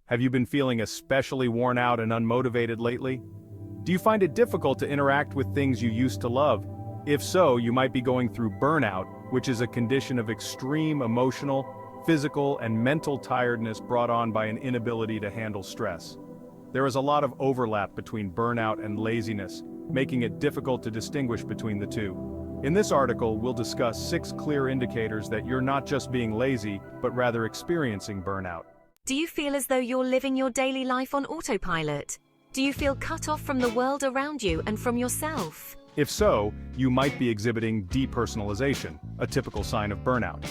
Have you been feeling especially worn out and unmotivated lately? Do you find it difficult to interact with things you used to love? If so, you might be going through burnout, which is a condition of extreme emotional, physical, and mental tiredness brought on by an inability to handle stress. There is a lot of overlap between burnout and laziness, making it difficult to distinguish between the two. In this article, we'll discuss 6 clear indicators that you're not just being lazy, but rather experiencing burnout. Do you feel as though you're living your daily life on autopilot? Do you feel cut off from the world around you and from yourself? If so, you might be exhibiting depersonalization, a typical sign of burnout.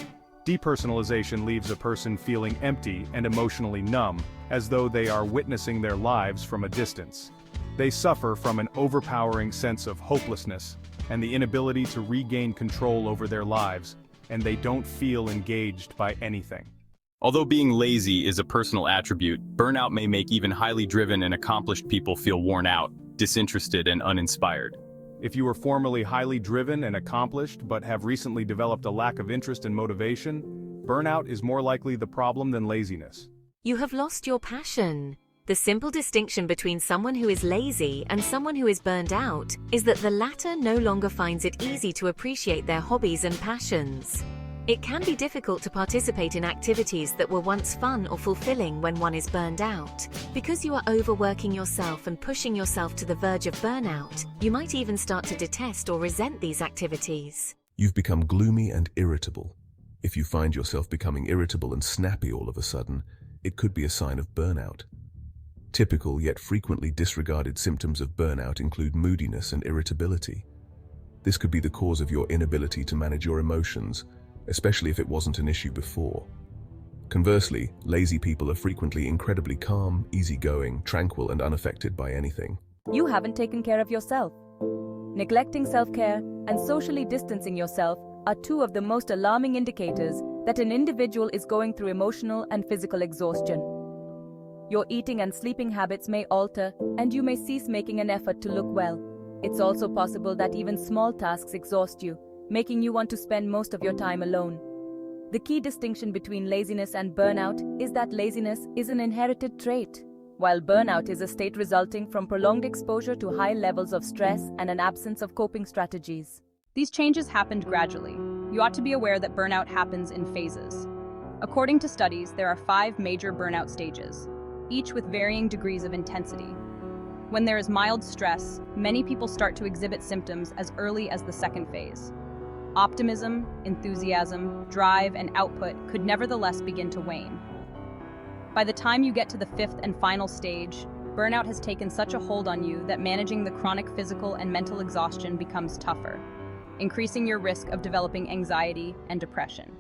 Depersonalization leaves a person feeling empty and emotionally numb, as though they are witnessing their lives from a distance. They suffer from an overpowering sense of hopelessness and the inability to regain control over their lives, and they don't feel engaged by anything. Although being lazy is a personal attribute, burnout may make even highly driven and accomplished people feel worn out, disinterested, and uninspired. If you were formerly highly driven and accomplished but have recently developed a lack of interest and motivation, burnout is more likely the problem than laziness. You have lost your passion. The simple distinction between someone who is lazy and someone who is burned out is that the latter no longer finds it easy to appreciate their hobbies and passions. It can be difficult to participate in activities that were once fun or fulfilling when one is burned out. Because you are overworking yourself and pushing yourself to the verge of burnout, you might even start to detest or resent these activities. You've become gloomy and irritable. If you find yourself becoming irritable and snappy all of a sudden, it could be a sign of burnout. Typical yet frequently disregarded symptoms of burnout include moodiness and irritability. This could be the cause of your inability to manage your emotions, especially if it wasn't an issue before. Conversely, lazy people are frequently incredibly calm, easygoing, tranquil, and unaffected by anything. You haven't taken care of yourself. Neglecting self-care and socially distancing yourself are 2 of the most alarming indicators that an individual is going through emotional and physical exhaustion. Your eating and sleeping habits may alter, and you may cease making an effort to look well. It's also possible that even small tasks exhaust you, making you want to spend most of your time alone. The key distinction between laziness and burnout is that laziness is an inherited trait, while burnout is a state resulting from prolonged exposure to high levels of stress and an absence of coping strategies. These changes happened gradually. You ought to be aware that burnout happens in phases. According to studies, there are 5 major burnout stages, each with varying degrees of intensity. When there is mild stress, many people start to exhibit symptoms as early as the 2nd phase. Optimism, enthusiasm, drive, and output could nevertheless begin to wane. By the time you get to the 5th and final stage, burnout has taken such a hold on you that managing the chronic physical and mental exhaustion becomes tougher, increasing your risk of developing anxiety and depression.